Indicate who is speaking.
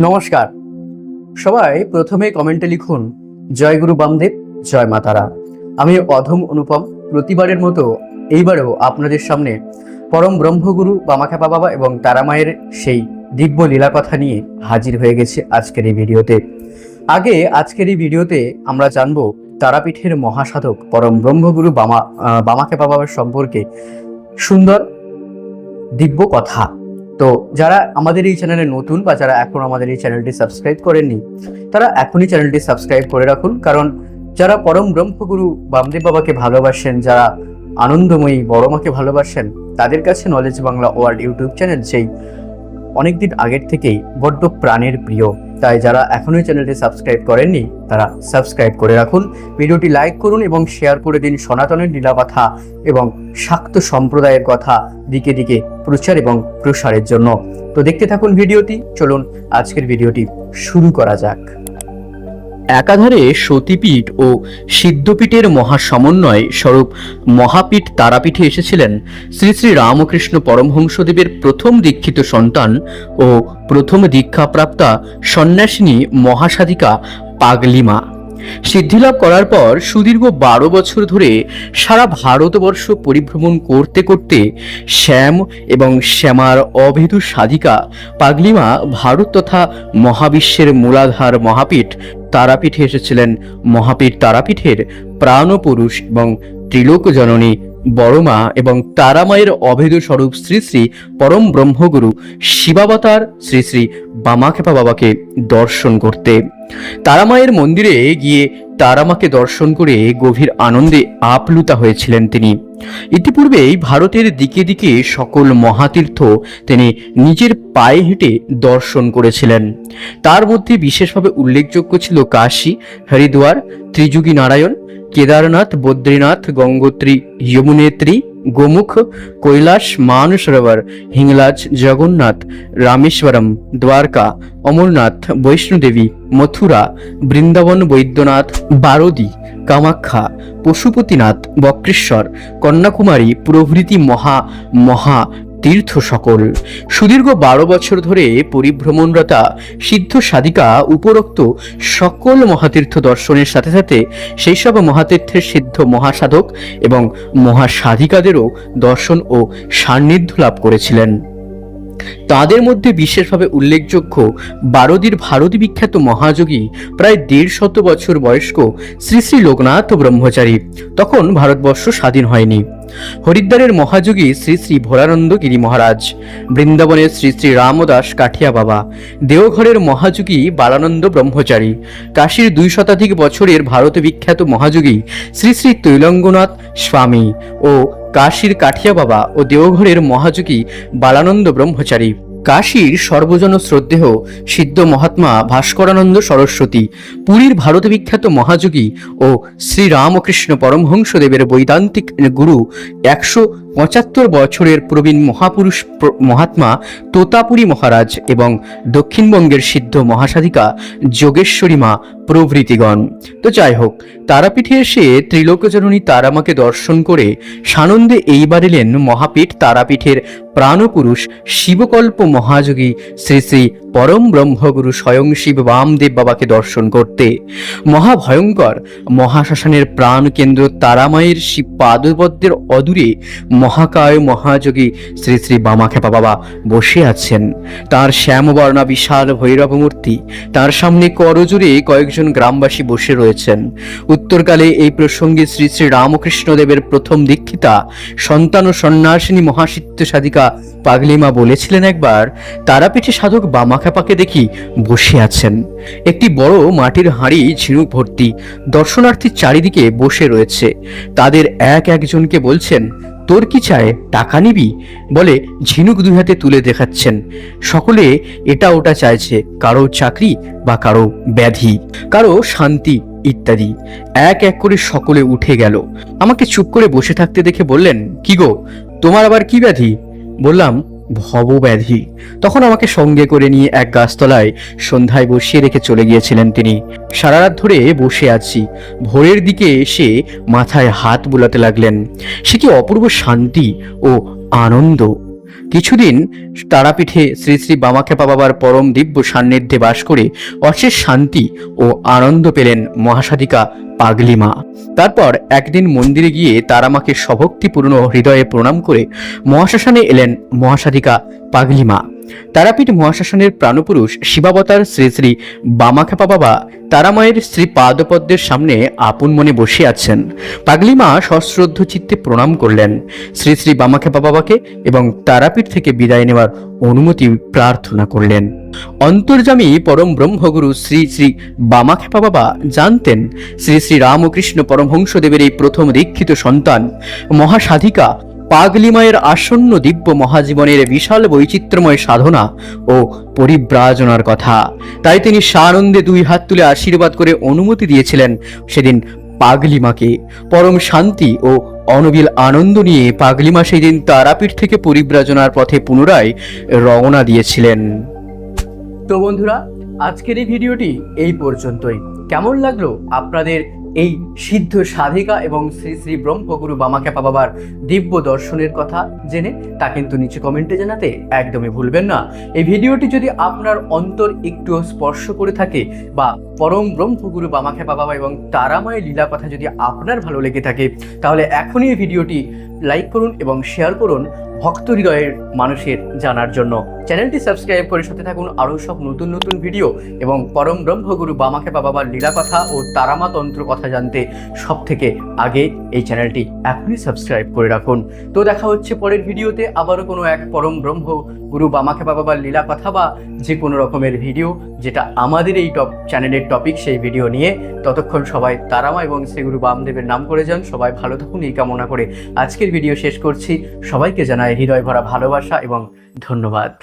Speaker 1: নমস্কার। সবাই প্রথমে কমেন্টে লিখুন জয় গুরু বামদেব, জয় মাতারা। আমি অধম অনুপম প্রতিবারের মতো এইবারেও আপনাদের সামনে পরম ব্রহ্মগুরু বামাখ্যাপা বাবা এবং তারামায়ের সেই দিব্য লীলা কথা নিয়ে হাজির হয়ে গেছে আজকের এই ভিডিওতে। আজকের এই ভিডিওতে আমরা জানবো তারাপীঠের মহাসাধক পরম ব্রহ্মগুরু বামাখ্যাপা বাবার সম্পর্কে সুন্দর দিব্য কথা। তো যারা আমাদের এই চ্যানেলে নতুন বা যারা এখন আমাদের এই চ্যানেলটি সাবস্ক্রাইব করেননি, তারা এখনই চ্যানেলটি সাবস্ক্রাইব করে রাখুন। কারণ যারা পরম ব্রহ্মগুরু বামদেব বাবাকে ভালোবাসেন, যারা আনন্দময়ী বড় মাকে ভালোবাসেন, তাদের কাছে knowledge Bangla world YouTube channel সেই অনেকদিন আগের থেকেই বড্ড প্রাণের প্রিয়। তাই যারা এখনই চ্যানেলটি সাবস্ক্রাইব করেননি, তারা সাবস্ক্রাইব করে রাখুন, ভিডিওটি লাইক করুন এবং শেয়ার করে দিন। সনাতনের লীলা কথা এবং শাক্ত সম্প্রদায়ের কথা দিকে দিকে প্রচার এবং প্রসারের জন্য। তো দেখতে থাকুন ভিডিওটি। চলুন আজকের ভিডিওটি শুরু করা যাক। একাধারে সতীপীঠ ও সিদ্ধপীঠের মহাসমন্বয় স্বরূপ মহাপীঠ তারাপীঠে এসেছিলেন শ্রী শ্রী রামকৃষ্ণ পরমহংসদেবের প্রথম দীক্ষিত সন্তান ও প্রথম দীক্ষাপ্রাপ্তা সন্ন্যাসিনী মহাসাধিকা পাগলিমা। সিদ্ধিলাভ করার পর সুদীর্ঘ 12 বছর ধরে সারা ভারতবর্ষ পরিভ্রমণ করতে করতে শ্যাম এবং শ্যামার অভেদ সাধিকা পাগলিমা ভারত তথা মহাবিশ্বের মূলাধার মহাপীঠ তারাপীঠে এসেছিলেন। মহাপীঠ তারাপীঠের প্রাণপুরুষ এবং ত্রিলোক জননী বড়মা এবং তারামায়ের অভেদ স্বরূপ শ্রী শ্রী পরম ব্রহ্মগুরু শিবাবতার শ্রী শ্রী বামাখ্যাপা বাবাকে দর্শন করতে। তারামায়ের মন্দিরে গিয়ে তারামাকে দর্শন করে গভীর আনন্দে আপ্লুতা হয়েছিলেন তিনি। ইতিপূর্বেই ভারতের দিকে দিকে সকল মহাতীর্থ তিনি নিজের পায়ে হেঁটে দর্শন করেছিলেন। তার মধ্যে বিশেষভাবে উল্লেখযোগ্য ছিল কাশী, হরিদ্বার, ত্রিযুগী নারায়ণ, কেদারনাথ, বদ্রীনাথ, গঙ্গোত্রী, যমুনেত্রী, গোমুখ, কৈলাস, মানসরোবর, হিংলাজ, জগন্নাথ, রামেশ্বরম, দ্বারকা, অমরনাথ, বৈষ্ণোদেবী, মথুরা, বৃন্দাবন, বৈদ্যনাথ, বারদী, কামাখ্যা, পশুপতিনাথ, বক্রেশ্বর, কন্যাকুমারী প্রভৃতি মহা তীর্থ সকল। সুদীর্ঘ 12 বছর ধরে পরিভ্রমণরতা সিদ্ধ সাধিকা উপরোক্ত সকল মহাতীর্থ দর্শনের সাথে সাথে সেই সব মহাতীর্থের সিদ্ধ মহাসাধক এবং মহাসাধিকাদেরও দর্শন ও সান্নিধ্য লাভ করেছিলেন। তাদের মধ্যে বিশেষভাবে উল্লেখযোগ্য বারদীর ভারতী বিখ্যাত মহাযোগী প্রায় 150 বছর বয়স্ক শ্রী শ্রী লোকনাথ ব্রহ্মচারী। তখন ভারতবর্ষ স্বাধীন হয়নি। হরিদ্বারের মহাযোগী শ্রী শ্রী ভোলানন্দ গিরি মহারাজ, বৃন্দাবনের শ্রী শ্রী রামদাস কাঠিয়া বাবা, দেওঘরের মহাযোগী বালানন্দ ব্রহ্মচারী, কাশীর 2 শতাধিক বছরের ভারত বিখ্যাত মহাযোগী শ্রী শ্রী তৈলঙ্গনাথ স্বামী ও কাশীর কাঠিয়া বাবা ও দেওঘরের মহাযোগী বালানন্দ ব্রহ্মচারী, কাশীর সর্বজন শ্রদ্ধেয় সিদ্ধ মহাত্মা ভাস্করানন্দ সরস্বতী, পুরীর ভারত বিখ্যাত মহাযোগী ও শ্রী রামকৃষ্ণ পরমহংসদেবের বৈদান্তিক গুরু 175 বছরের প্রবীণ মহাপুরুষ মহাত্মা তোতাপুরী মহারাজ এবং দক্ষিণবঙ্গের সিদ্ধ মহাসাধিকা যোগেশ্বরী মা প্রভৃতিগণ। তো যাই হোক, তারাপীঠে এসে ত্রিলোকজননী তারামাকে দর্শন করে সানন্দে এইবার এলেন মহাপীঠ তারাপীঠের প্রাণপুরুষ শিবকল্প মহাযোগী শ্রী শ্রী পরম ব্রহ্মগুরু স্বয়ং শিব বামদেব বাবাকে দর্শন করতে। মহাভয়ঙ্কর মহাশ্মশানের প্রাণ কেন্দ্র তারামায়ের শিব পাদপদ্মের অদূরে মহাকায় মহাযোগী শ্রী শ্রী বামাখ্যাপা বাবা বসে আছেন। তার শ্যামবর্ণা বিশাল ভৈরব মূর্তি, তার সামনে করজোড়ে কয়েকজন গ্রামবাসী বসে রয়েছেন। উত্তরকালে এই প্রসঙ্গে শ্রী শ্রী রামকৃষ্ণ দেবের প্রথম দীক্ষিতা সন্তান ও সন্ন্যাসিনী মহাসিদ্ধ সাধিকা পাগলিমা বলেছিলেন, একবার তারাপীঠে সাধক বামাখ্যাপাকে দেখি বসে আছেন। একটি বড় মাটির হাঁড়ি ঝিনুক ভর্তি দর্শনার্থী চারিদিকে বসে রয়েছে। তাদের একজনকে বলছেন, তোর কি চায়, টাকা নিবি? বলে ঝিনুক 2 হাতে তুলে দেখাচ্ছেন। সকলে এটা ওটা চাইছে, কারো চাকরি বা কারো ব্যাধি, কারো শান্তি ইত্যাদি। এক করে সকলে উঠে গেল। আমাকে চুপ করে বসে থাকতে দেখে বললেন, কি গো, তোমার আবার কি ব্যাধি? বললাম, ভবব্যাধি। তখন আমাকে সঙ্গে করে নিয়ে এক গাছতলায় সন্ধ্যায় বসিয়ে রেখে চলে গিয়েছিলেন তিনি। সারা রাত ধরে বসে আছি। ভোরের দিকে এসে মাথায় হাত বুলাতে লাগলেন। সে কি অপূর্ব শান্তি ও আনন্দ! কিছুদিন তারাপীঠে শ্রী শ্রী বামাখ্যাপা বাবার পরম দিব্য সান্নিধ্যে বাস করে অশেষ শান্তি ও আনন্দ পেলেন মহাসাধিকা পাগলিমা। তারপর একদিন মন্দিরে গিয়ে তারামাকে সভক্তিপূর্ণ হৃদয়ে প্রণাম করে মহাশ্মশানে এলেন মহাসাধিকা পাগলিমা। তারাপীঠ মহাশ্মশানের প্রাণপুরুষ শিবাবতার শ্রী শ্রী বামাখ্যাপা বাবা তারামায়ের শ্রী পাদপদ্মের সামনে আপন মনে বসে আছেন। পাগলিমা সশ্রদ্ধ চিত্তে প্রণাম করলেন শ্রী শ্রী বামাখ্যাপা বাবাকে এবং তারাপীঠ থেকে বিদায় নেওয়ার অনুমতি প্রার্থনা করলেন। অন্তর্যামী পরম ব্রহ্মগুরু শ্রী শ্রী বামাখ্যাপা বাবা জানতেন শ্রী শ্রী রামকৃষ্ণ পরমহংসদেবের এই প্রথম দীক্ষিত সন্তান মহাসাধিকা পাগলিমায়ের আসন্ন দিব্য মহাজীবনের বিশাল বৈচিত্র্যময় সাধনা ও পরিব্রাজনার কথা। তাই তিনি সানন্দে দুই হাত তুলে আশীর্বাদ করে অনুমতি দিয়েছিলেন সেদিন পাগলিমাকে। পরম শান্তি ও অনবিল আনন্দ নিয়ে পাগলিমা সেই দিন তারাপীঠ থেকে পরিব্রাজনার পথে পুনরায় রওনা দিয়েছিলেন। তো বন্ধুরা, আজকের এই ভিডিওটি এই পর্যন্তই। কেমন লাগলো আপনাদের এই সিদ্ধ সাধিকা এবং শ্রী শ্রী ব্রহ্মগুরু বামাখ্যাপা বাবার দিব্য দর্শনের কথা জেনে তা কিন্তু নিচে কমেন্টে জানাতে একদমই ভুলবেন না। এই ভিডিওটি যদি আপনার অন্তর একটু স্পর্শ করে থাকে বা পরম ব্রহ্মগুরু বামাখ্যাপা বাবা এবং তারামায়ের লীলা কথা যদি আপনার ভালো লেগে থাকে, তাহলে এখনই এই ভিডিওটি লাইক করুন এবং শেয়ার করুন ভক্ত হৃদয়ের মানুষের জানার জন্য। চ্যানেলটি সাবস্ক্রাইব করে সাথে থাকুন আরও সব নতুন নতুন ভিডিও এবং পরম ব্রহ্মগুরু বামাখ্যাপা বাবার লীলা কথা ও তারামা তন্ত্র কথা জানতে সব থেকে আগে এই চ্যানেলটি এখনই সাবস্ক্রাইব করে রাখুন। তো দেখা হচ্ছে পরের ভিডিওতে আবারও কোনো এক পরম ব্রহ্মগুরু বামাখ্যাপা বাবার লীলা কথা বা যে কোনো রকমের ভিডিও যেটা আমাদের এই চ্যানেলের টপিক সেই ভিডিও নিয়ে। ততক্ষণ সবাই তারামা এবং শ্রী গুরু বামদেবের নাম করে যান। সবাই ভালো থাকুন এই কামনা করে আজকের ভিডিও শেষ করছি। সবাইকে জানাই হৃদয় ভরা ভালোবাসা এবং ধন্যবাদ।